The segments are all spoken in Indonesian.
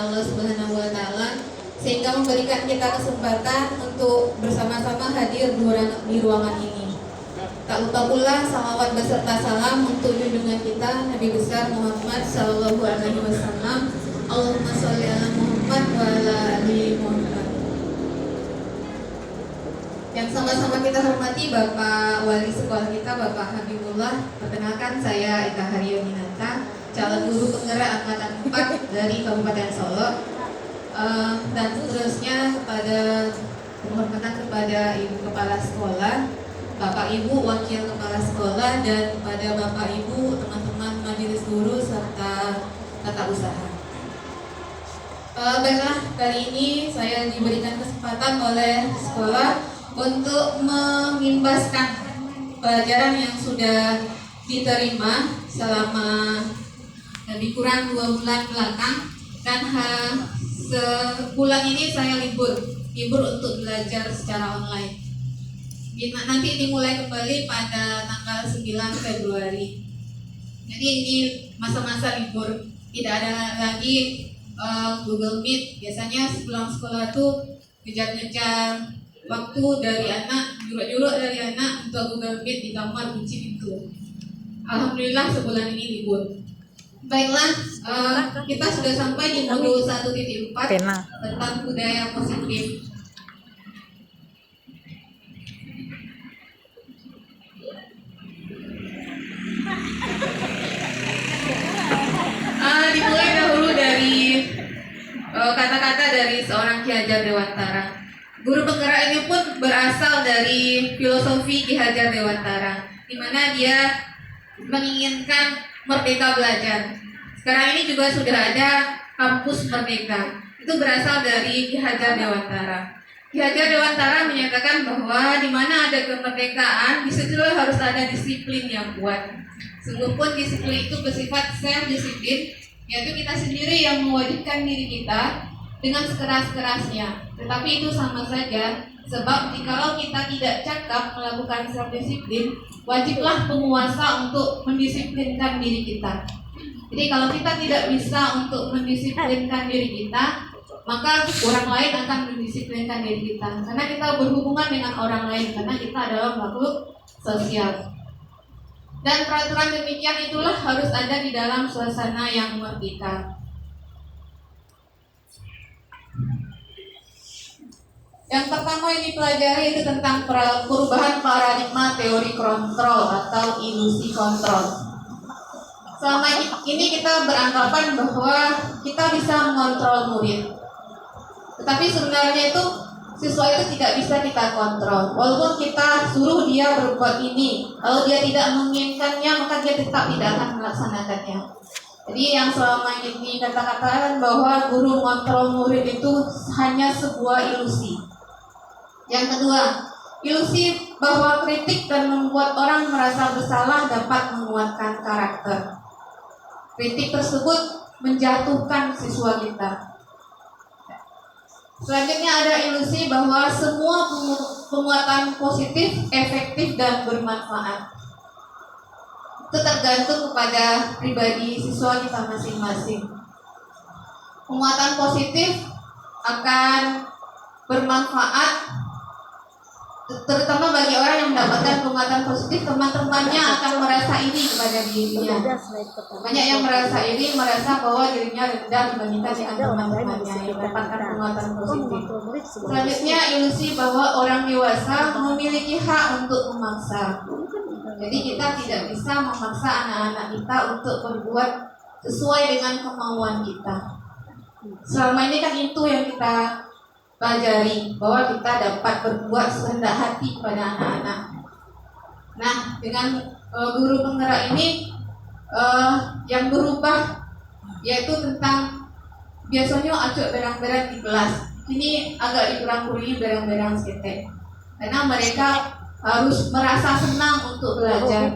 Allah Subhanahu wa taala sehingga memberikan kita kesempatan untuk bersama-sama hadir di ruangan ini. Tak lupa pula salawat beserta salam untuk junjungan kita Nabi besar Muhammad sallallahu alaihi wasallam. Allahumma sholli ala Muhammad wa ala ali Muhammad. Yang sama-sama kita hormati Bapak Wali Sekolah kita, Bapak Habibullah. Perkenalkan, saya Ika Haryuninata, calon guru penggerak angkatan 4 dari Kabupaten Solo. Dan seterusnya kepada penghormatan kepada Ibu Kepala Sekolah, Bapak Ibu Wakil Kepala Sekolah, dan kepada Bapak Ibu, teman-teman majelis guru serta tata usaha. Baiklah, kali ini saya diberikan kesempatan oleh sekolah untuk mengimbaskan pelajaran yang sudah diterima selama lebih kurang 2 bulan belakang, dan sebulan ini saya libur untuk belajar secara online. Nanti dimulai kembali pada tanggal 9 Februari. Jadi ini masa-masa libur, tidak ada lagi Google Meet. Biasanya sepulang sekolah tuh ngejar-ngejar waktu dari anak, juruk-juruk dari anak untuk Google Meet di kamar kunci pintu. Alhamdulillah sebulan ini libur. Baiklah, kita sudah sampai di modul 1.4 tentang budaya positif. Dimulai dahulu dari kata-kata dari seorang Ki Hajar Dewantara. Guru penggerak ini pun berasal dari filosofi Ki Hajar Dewantara, di mana dia menginginkan merdeka belajar. Sekarang ini juga sudah ada kampus merdeka. Itu berasal dari Ki Hajar Dewantara. Ki Hajar Dewantara menyatakan bahwa di mana ada kemerdekaan, di situ harus ada disiplin yang kuat. Sungguh pun disiplin itu bersifat self-disiplin, yaitu kita sendiri yang mewajibkan diri kita dengan sekeras-kerasnya. Tetapi itu sama saja, sebab jikalau kita tidak cakap melakukan self-disiplin, wajiblah penguasa untuk mendisiplinkan diri kita. Jadi kalau kita tidak bisa untuk mendisiplinkan diri kita, maka orang lain akan mendisiplinkan diri kita. Karena kita berhubungan dengan orang lain, karena kita adalah makhluk sosial. Dan peraturan demikian itulah harus ada di dalam suasana yang merdeka. Yang pertama yang dipelajari itu tentang perubahan paradigma teori kontrol atau ilusi kontrol. Selama ini kita beranggapan bahwa kita bisa mengontrol murid. Tetapi sebenarnya itu siswa itu tidak bisa kita kontrol. Walaupun kita suruh dia berbuat ini, kalau dia tidak menginginkannya, maka dia tetap tidak akan melaksanakannya. Jadi yang selama ini kata-katakan bahwa guru mengontrol murid itu hanya sebuah ilusi. Yang kedua, ilusi bahwa kritik dan membuat orang merasa bersalah dapat menguatkan karakter. Kritik tersebut menjatuhkan siswa kita. Selanjutnya ada ilusi bahwa semua penguatan positif, efektif, dan bermanfaat. Itu tergantung kepada pribadi siswa kita masing-masing. Penguatan positif akan bermanfaat terutama bagi orang yang mendapatkan penguatan positif. Teman-temannya akan merasa iri kepada dirinya. Banyak yang merasa iri, merasa bahwa dirinya rendah dibandingkan dengan teman-temannya yang mendapatkan penguatan positif. Selanjutnya ilusi bahwa orang dewasa memiliki hak untuk memaksa. Jadi kita tidak bisa memaksa anak-anak kita untuk berbuat sesuai dengan kemauan kita. Selama ini kan itu yang kita pelajari, bahwa kita dapat berbuat serendah hati kepada anak-anak. Nah, dengan guru penggerak ini yang berubah, yaitu tentang biasanya acuk berang-berang di kelas. Ini agak dikurang-kurangi berang-berang seketek, karena mereka harus merasa senang untuk belajar.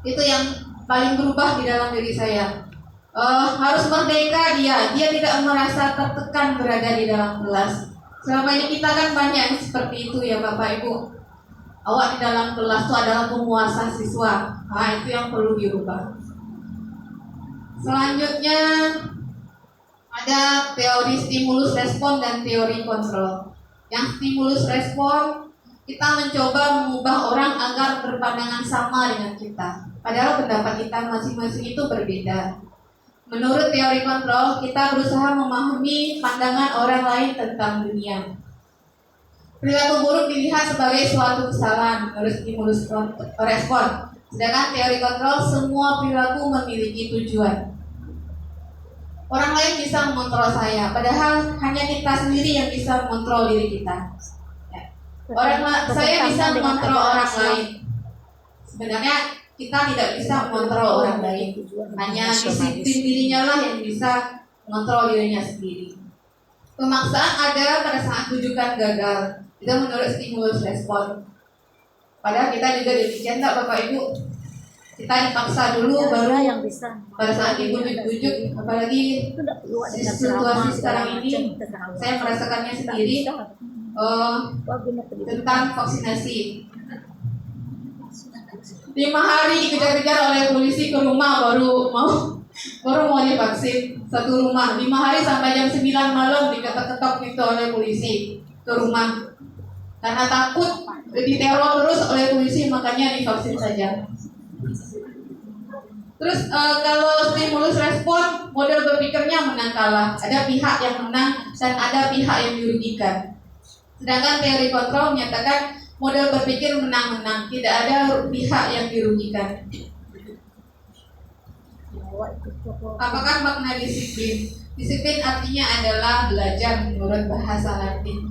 Itu yang paling berubah di dalam diri saya. Harus merdeka dia tidak merasa tertekan berada di dalam kelas. Selama ini kita kan banyak yang seperti itu ya Bapak Ibu. Awak di dalam kelas itu adalah penguasa siswa. Nah, itu yang perlu dirubah. Selanjutnya Ada teori stimulus respon dan teori kontrol. Yang stimulus respon, kita mencoba mengubah orang agar berpandangan sama dengan kita, padahal pendapat kita masing-masing itu berbeda. Menurut teori kontrol, kita berusaha memahami pandangan orang lain tentang dunia. Perilaku buruk dilihat sebagai suatu kesalahan menurut stimulus respon. Sedangkan teori kontrol, semua perilaku memiliki tujuan. Orang lain bisa mengontrol saya, padahal hanya kita sendiri yang bisa mengontrol diri kita. Ya. Saya bisa mengontrol orang lain. Sebenarnya kita tidak bisa mengontrol orang lain. Hanya disiplin dirinya lah yang bisa mengontrol dirinya sendiri. Pemaksaan ada pada saat tujuan gagal. Itu menurut stimulus respon. Padahal kita juga demikian, tak Bapak Ibu? Kita dipaksa dulu baru yang bisa. Pada saat dibujuk-bujuk, apalagi situasi sekarang ini, saya merasakannya sendiri tentang vaksinasi. 5 hari dikejar-kejar oleh polisi ke rumah baru mau divaksin. Satu rumah 5 hari sampai jam 9 malam diketok-ketok gitu oleh polisi ke rumah. Karena takut diteror terus oleh polisi, makanya divaksin saja. Terus kalau stimulus respon, model berpikirnya menang kalah. Ada pihak yang menang dan ada pihak yang dirugikan. Sedangkan teori kontrol menyatakan model berpikir menang-menang, tidak ada pihak yang dirugikan. Apakah makna disiplin? Disiplin artinya adalah belajar menurut bahasa Latin.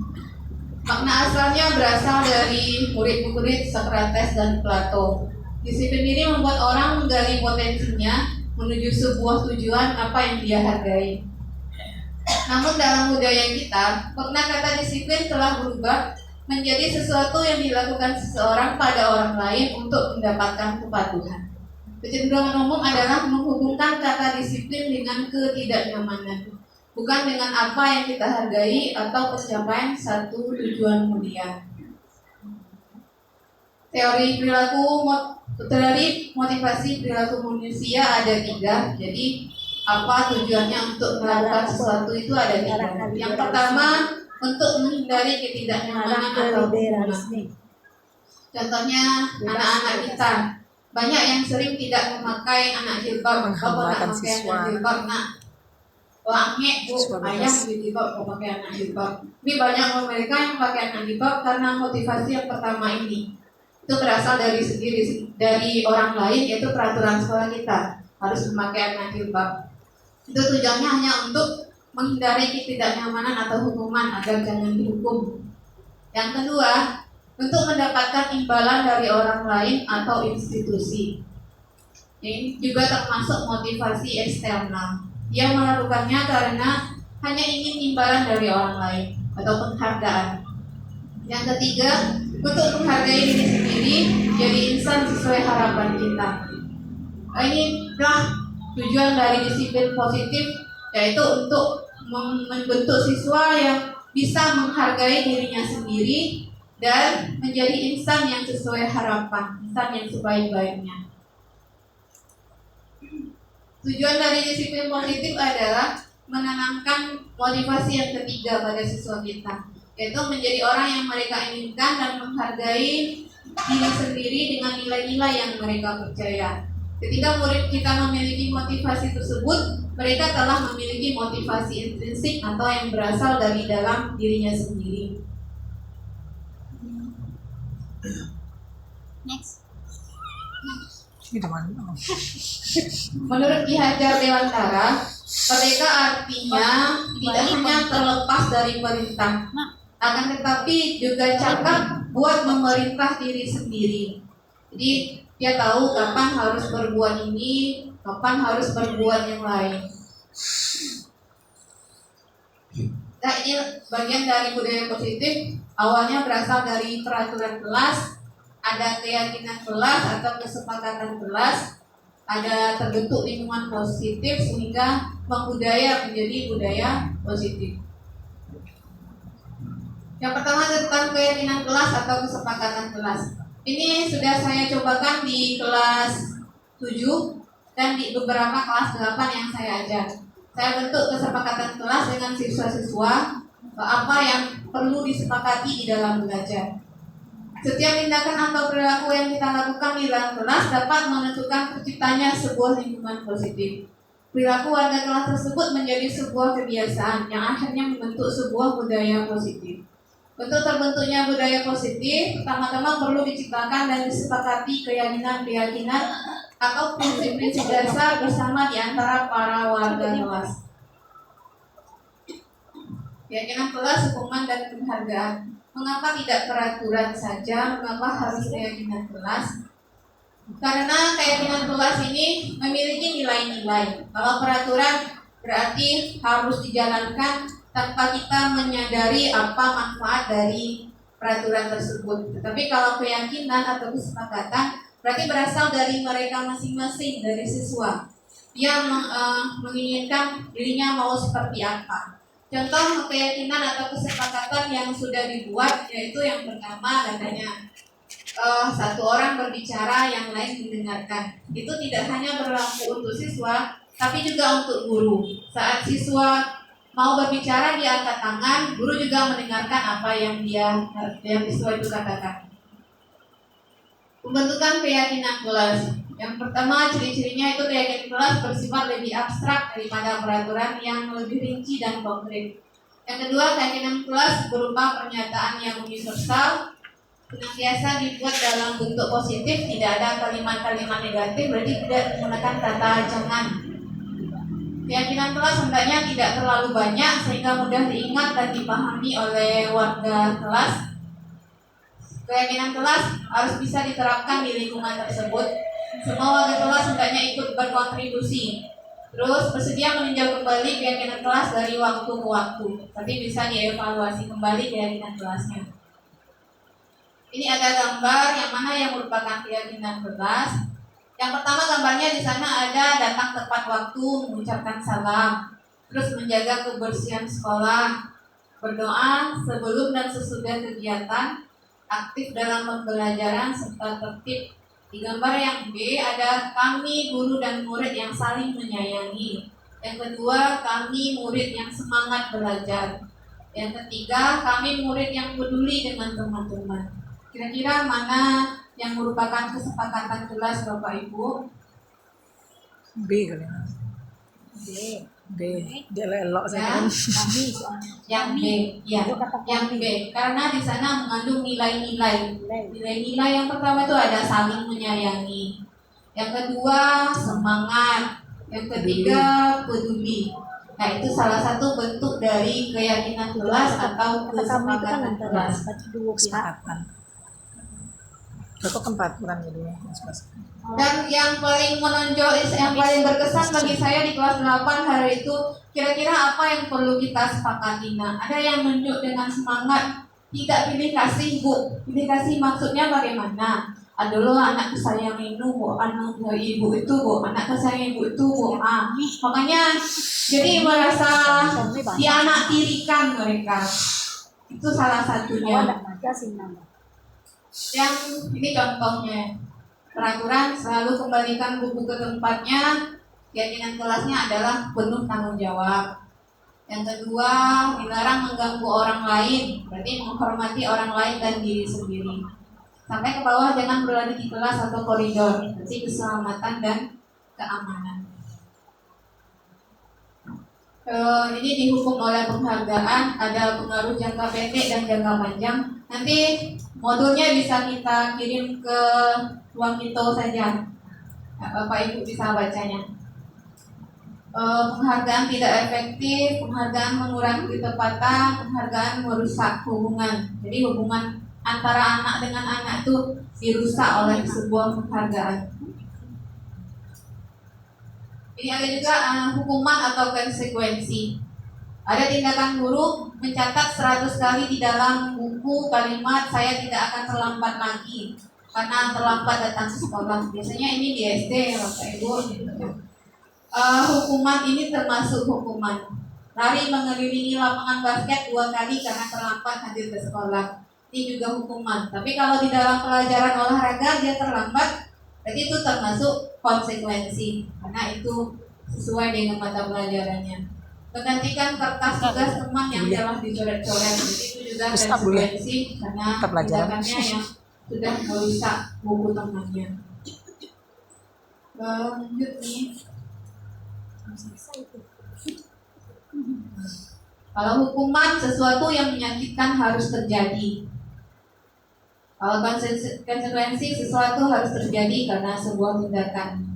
Makna asalnya berasal dari murid-murid Socrates dan Plato. Disiplin ini membuat orang menggali potensinya menuju sebuah tujuan apa yang dia hargai. Namun dalam budaya kita, makna kata disiplin telah berubah menjadi sesuatu yang dilakukan seseorang pada orang lain untuk mendapatkan kepatuhan. Kecenderungan umum adalah menghubungkan kata disiplin dengan ketidaknyamanan, bukan dengan apa yang kita hargai atau pencapaian satu tujuan mulia. Teori motivasi perilaku manusia ada 3. Jadi apa tujuannya untuk melakukan sesuatu itu ada 3. Yang pertama, untuk menghindari ketidaknyamanan atau hukuman. Contohnya anak-anak kita, banyak yang sering tidak memakai anak jilbab. Kalau nak pakai anak jilbab, nak wangi bu ayam jilbab, mau pakai anak jilbab. Ini banyak mereka yang pakai anak jilbab karena motivasi yang pertama ini. Itu berasal dari orang lain, yaitu peraturan sekolah kita harus memakai anak jilbab. Itu tujuannya hanya untuk menghindari ketidaknyamanan atau hukuman agar jangan dihukum. Yang kedua, untuk mendapatkan imbalan dari orang lain atau institusi. Ini juga termasuk motivasi eksternal. Dia melakukannya karena hanya ingin imbalan dari orang lain atau penghargaan. Yang ketiga, untuk menghargai diri sendiri, jadi insan sesuai harapan kita. Inilah tujuan dari disiplin positif, yaitu untuk membentuk siswa yang bisa menghargai dirinya sendiri dan menjadi insan yang sesuai harapan, insan yang sebaik-baiknya. Tujuan dari disiplin positif adalah menanamkan motivasi yang ketiga pada siswa kita, yaitu menjadi orang yang mereka inginkan dan menghargai diri sendiri dengan nilai-nilai yang mereka percaya. Ketika murid kita memiliki motivasi tersebut, mereka telah memiliki motivasi intrinsik atau yang berasal dari dalam dirinya sendiri. Next. Menurut Ki Hajar Dewantara, merdeka artinya tidak hanya terlepas dari perintah, akan tetapi juga cakap buat memerintah diri sendiri. Jadi dia tahu kapan harus berbuat ini, kapan harus berbuat yang lain. Nah, ini bagian dari budaya positif. Awalnya berasal dari peraturan kelas, ada keyakinan kelas atau kesepakatan kelas, ada terbentuk lingkungan positif sehingga membudaya menjadi budaya positif. Yang pertama tentang keyakinan kelas atau kesepakatan kelas. Ini sudah saya cobakan di kelas 7 dan di beberapa kelas 8 yang saya ajar. Saya bentuk kesepakatan kelas dengan siswa-siswa apa yang perlu disepakati di dalam belajar. Setiap tindakan atau perilaku yang kita lakukan di dalam kelas dapat menentukan terciptanya sebuah lingkungan positif. Perilaku warga kelas tersebut menjadi sebuah kebiasaan yang akhirnya membentuk sebuah budaya positif. Untuk terbentuknya budaya positif, pertama-tama perlu diciptakan dan disepakati keyakinan-keyakinan atau prinsip-prinsip dasar bersama di antara para warga kelas. Keyakinan kelas, hukuman, dan penghargaan. Mengapa tidak peraturan saja? Mengapa harus keyakinan kelas? Karena keyakinan kelas ini memiliki nilai-nilai. Kalau peraturan berarti harus dijalankan tanpa kita menyadari apa manfaat dari peraturan tersebut. Tetapi kalau keyakinan atau kesepakatan berarti berasal dari mereka masing-masing, dari siswa. Dia menginginkan dirinya mau seperti apa. Contoh keyakinan atau kesepakatan yang sudah dibuat yaitu yang pertama katanya satu orang berbicara yang lain mendengarkan. Itu tidak hanya berlaku untuk siswa tapi juga untuk guru. Saat siswa mau berbicara dia angkat tangan, guru juga mendengarkan apa yang siswa itu katakan. Pembentukan keyakinan kelas. Yang pertama ciri-cirinya itu keyakinan kelas bersifat lebih abstrak daripada peraturan yang lebih rinci dan konkret. Yang kedua, keyakinan kelas berupa pernyataan yang universal, senantiasa dibuat dalam bentuk positif, tidak ada kalimat-kalimat negatif, berarti tidak menggunakan kata jangan. Keyakinan kelas hendaknya tidak terlalu banyak sehingga mudah diingat dan dipahami oleh warga kelas. Keyakinan kelas harus bisa diterapkan di lingkungan tersebut. Semua warga kelas hendaknya ikut berkontribusi. Terus bersedia meninjau kembali keyakinan kelas dari waktu ke waktu. Tapi bisa dievaluasi kembali keyakinan kelasnya. Ini ada gambar yang mana yang merupakan keyakinan kelas. Yang pertama gambarnya di sana ada datang tepat waktu, mengucapkan salam, terus menjaga kebersihan sekolah, berdoa sebelum dan sesudah kegiatan, aktif dalam pembelajaran serta tertib. Di gambar yang B ada kami guru dan murid yang saling menyayangi. Yang kedua kami murid yang semangat belajar. Yang ketiga kami murid yang peduli dengan teman-teman. Kira-kira mana yang merupakan kesepakatan kelas Bapak Ibu? B kali. B. Dia lelok Ya, saya. yang B, ya, yang B. Karena di sana mengandung nilai-nilai. Nilai-nilai yang pertama itu ada saling menyayangi. Yang kedua semangat. Yang ketiga peduli. Nah itu salah satu bentuk dari keyakinan kelas atau kesepakatan kelas. Kesepakatan. Itu keempat bukan jadi Dan yang paling menonjol, yang paling berkesan bagi saya di kelas 8 hari itu, kira-kira apa yang perlu kita sepakati? Nah, ada yang menunjuk dengan semangat, tidak pilih kasih bu, pilih kasih maksudnya bagaimana? Adalah anak kesayangan itu bu, anak ibu itu bu, anak kesayangan ibu itu bu. Makanya jadi merasa dianak tirikan mereka. Itu salah satunya. Yang ini contohnya. Peraturan selalu kembalikan buku ke tempatnya. Keyakinan kelasnya adalah penuh tanggung jawab. Yang kedua, dilarang mengganggu orang lain, berarti menghormati orang lain dan diri sendiri. Sampai ke bawah jangan berlari di kelas atau koridor, berarti keselamatan dan keamanan. Ini dihukum oleh penghargaan, ada pengaruh jangka pendek dan jangka panjang. Nanti modulnya bisa kita kirim ke ruang info saja. Bapak Ibu bisa bacanya. Penghargaan tidak efektif, penghargaan mengurangi ketepatan, penghargaan merusak hubungan. Jadi hubungan antara anak dengan anak itu dirusak oleh sebuah penghargaan. Ini ada juga hukuman atau konsekuensi. Ada tindakan guru mencatat 100 kali di dalam buku kalimat saya tidak akan terlambat lagi karena terlambat datang ke sekolah. Biasanya ini di SD ya Bapak Ibu. Hukuman ini termasuk hukuman. Lari mengelilingi lapangan basket 2 kali karena terlambat hadir ke sekolah. Ini juga hukuman. Tapi kalau di dalam pelajaran olahraga dia terlambat, berarti itu termasuk konsekuensi karena itu sesuai dengan mata pelajarannya. menggantikan kertas tugas teman yang telah dicoret-coret. Jadi itu juga Ustaz boleh. konsekuensi karena Kita pelajaran. tindakannya yang sudah merusak buku temannya. Lanjut nih. Kalau hukuman sesuatu yang menyakitkan harus terjadi. Kalau konsekuensi sesuatu harus terjadi karena sebuah tindakan.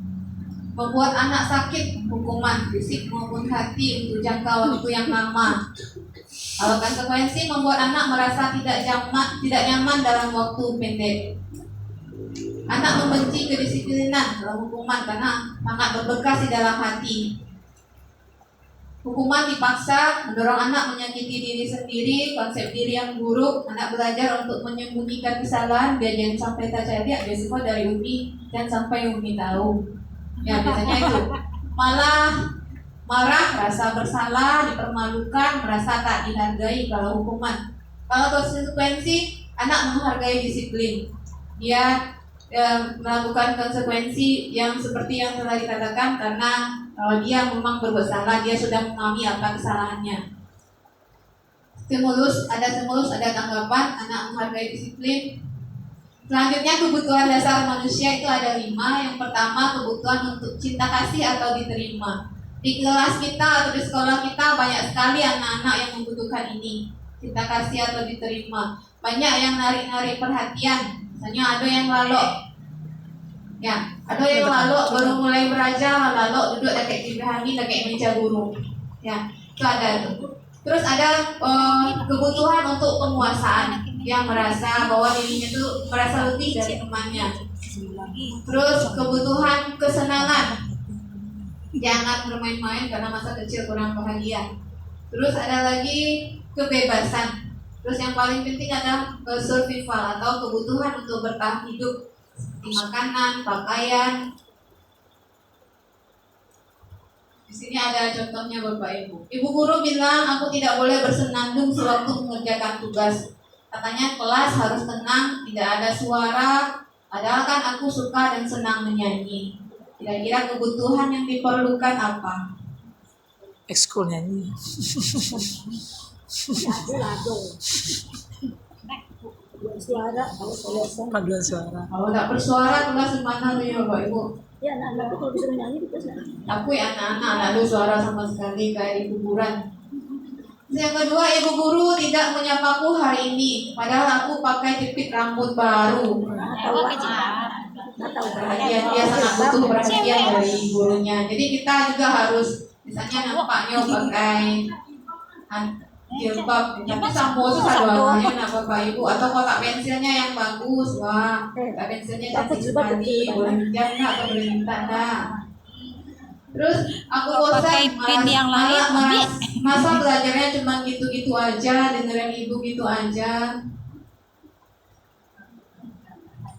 Membuat anak sakit, hukuman fisik maupun hati untuk jangka waktu yang lama. Kalau konsekuensi membuat anak merasa tidak nyaman dalam waktu pendek. Anak membenci kedisiplinan dalam hukuman karena sangat berbekas di dalam hati. Hukuman dipaksa mendorong anak menyakiti diri sendiri, konsep diri yang buruk. Anak belajar untuk menyembunyikan kesalahan biar jangan sampai terjadi. Biasanya dari Umi dan sampai Umi tahu. Ya biasanya itu. Malah marah, rasa bersalah, dipermalukan, merasa tak dihargai kalau hukuman. Kalau konsekuensi, anak menghargai disiplin. Dia melakukan konsekuensi yang seperti yang telah dikatakan karena kalau dia memang berbuat salah, dia sudah memahami apa kesalahannya. Stimulus, ada tanggapan, anak menghargai disiplin. Selanjutnya kebutuhan dasar manusia itu ada 5. Yang pertama kebutuhan untuk cinta kasih atau diterima. Di kelas kita atau di sekolah kita banyak sekali anak-anak yang membutuhkan ini, cinta kasih atau diterima. Banyak yang narik-narik perhatian. Misalnya ada yang lalu, ya, ada yang lalu baru mulai belajar, lalu duduk dekat Ibrahim, dekat meja guru. Ya, itu ada tuh. Terus ada kebutuhan untuk penguasaan, yang merasa bahwa dirinya itu merasa lebih dari temannya. Terus kebutuhan kesenangan, jangan bermain-main karena masa kecil kurang bahagia. Terus ada lagi kebebasan. Terus yang paling penting adalah survival atau kebutuhan untuk bertahan hidup, seperti makanan, pakaian. Di sini ada contohnya Bapak Ibu. Ibu guru bilang aku tidak boleh bersenandung sewaktu mengerjakan tugas. Katanya kelas harus tenang, tidak ada suara. Padahal kan aku suka dan senang menyanyi. Kira-kira kebutuhan yang diperlukan apa? Ekskul nyanyi. Suara kalau selesai. Paduan suara. Kalau tidak bersuara kelas mana tuh ya Bapak Ibu? Ya anak-anak tuh kalau bisa nyanyi di kelas nyanyi. Aku anak-anak tidak ada suara sama sekali kayak di kuburan. Yang kedua, ibu guru tidak menyapaku hari ini, padahal aku pakai jepit rambut baru. Perhatian, dia sangat butuh perhatian dari gurunya. Jadi kita juga harus, misalnya nampaknya pakai jilbab, tapi sampo itu saduannya nak Bapak Ibu, atau kotak pensilnya yang bagus, wah, kotak pensilnya cantik sekali, boleh minta atau boleh minta enggak. Terus aku bosan masa belajarnya cuma gitu-gitu aja, dengerin ibu gitu aja.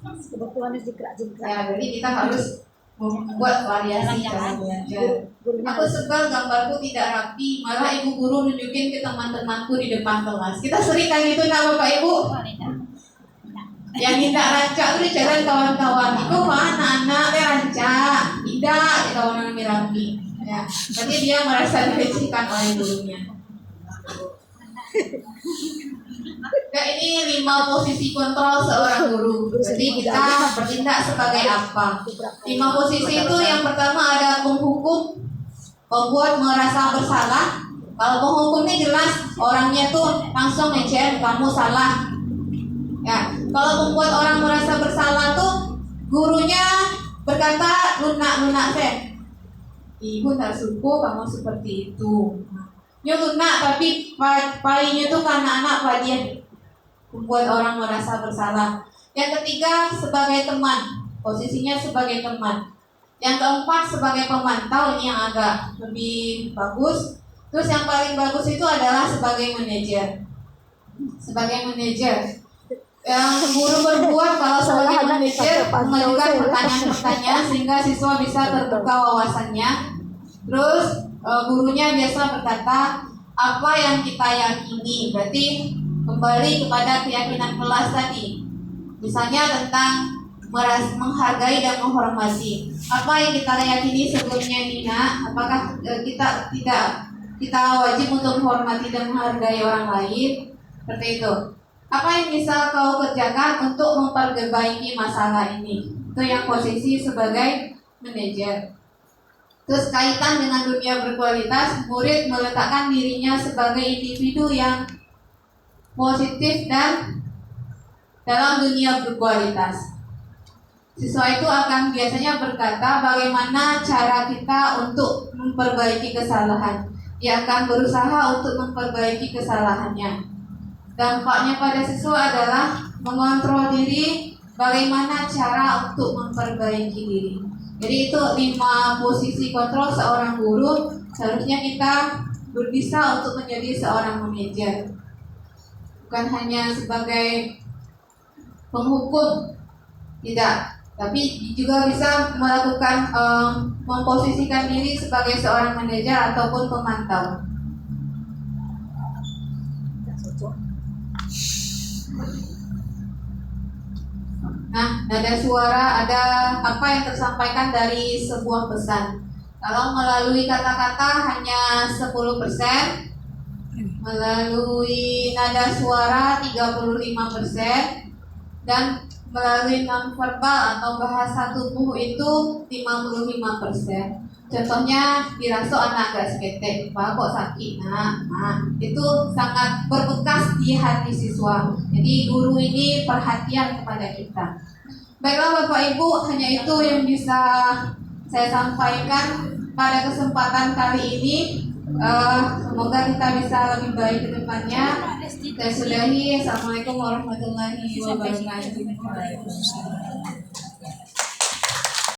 Kebutuhan harus dikerak-jingkrak. Ya, jadi kita harus membuat variasi cara belajar. Aku sebel gambarku tidak rapi, malah ibu guru nunjukin ke teman-temanku di depan kelas. Kita sering kayak gitu nak Bapak Ibu. Yang tidak rancak itu jalan kawan-kawan. Itu mana anak dia rancak, tidak kawan rapi. Ya, berarti dia merasa dilecehkan oleh gurunya. Nah, ini 5 posisi kontrol seorang guru. Jadi kita bertindak sebagai apa? 5 posisi itu yang pertama ada penghukum, membuat merasa bersalah. Kalau penghukum ini jelas orangnya tuh langsung ngecer kamu salah. Ya, kalau membuat orang merasa bersalah tuh gurunya berkata lunak saya. Ibu tak suka kamu seperti itu. Ya lunak tapi palinya tuh karena anak padian membuat orang merasa bersalah. Yang ketiga sebagai teman, posisinya sebagai teman. Yang keempat sebagai pemantau, ini yang agak lebih bagus. Terus yang paling bagus itu adalah sebagai manajer. Sebagai manajer. Yang guru berbuat kalau sebagai manajer mengajukan pertanyaan-pertanyaan sehingga siswa bisa terbuka wawasannya. Terus gurunya biasa berkata apa yang kita yakini, berarti kembali kepada keyakinan kelas tadi. Misalnya tentang menghargai dan menghormati. Apa yang kita yakini sebelumnya Nina? Apakah kita tidak kita wajib untuk menghormati dan menghargai orang lain. Seperti itu. Apa yang bisa kau kerjakan untuk memperbaiki masalah ini? Itu yang posisi sebagai manajer. Terus kaitan dengan dunia berkualitas, murid meletakkan dirinya sebagai individu yang positif dan dalam dunia berkualitas. Siswa itu akan biasanya berkata bagaimana cara kita untuk memperbaiki kesalahan. Dia akan berusaha untuk memperbaiki kesalahannya. Dampaknya pada siswa adalah mengontrol diri, bagaimana cara untuk memperbaiki diri. Jadi itu 5 posisi kontrol seorang guru. Seharusnya kita berbisa untuk menjadi seorang manajer. Bukan hanya sebagai penghukum, tidak. Tapi juga bisa melakukan memposisikan diri sebagai seorang manajer ataupun pemantau. Nah, nada suara ada apa yang tersampaikan dari sebuah pesan. Kalau melalui kata-kata hanya 10%, melalui nada suara 35%, dan melalui nonverbal atau bahasa tubuh itu 55%. Contohnya diraso anak agak seketek, Pak kok sakit nah itu sangat berbekas di hati siswa. Jadi guru ini perhatian kepada kita. Baiklah Bapak Ibu, hanya itu yang bisa saya sampaikan pada kesempatan kali ini. Semoga kita bisa lebih baik ke depannya. Saya sudahi. Assalamualaikum warahmatullahi wabarakatuh.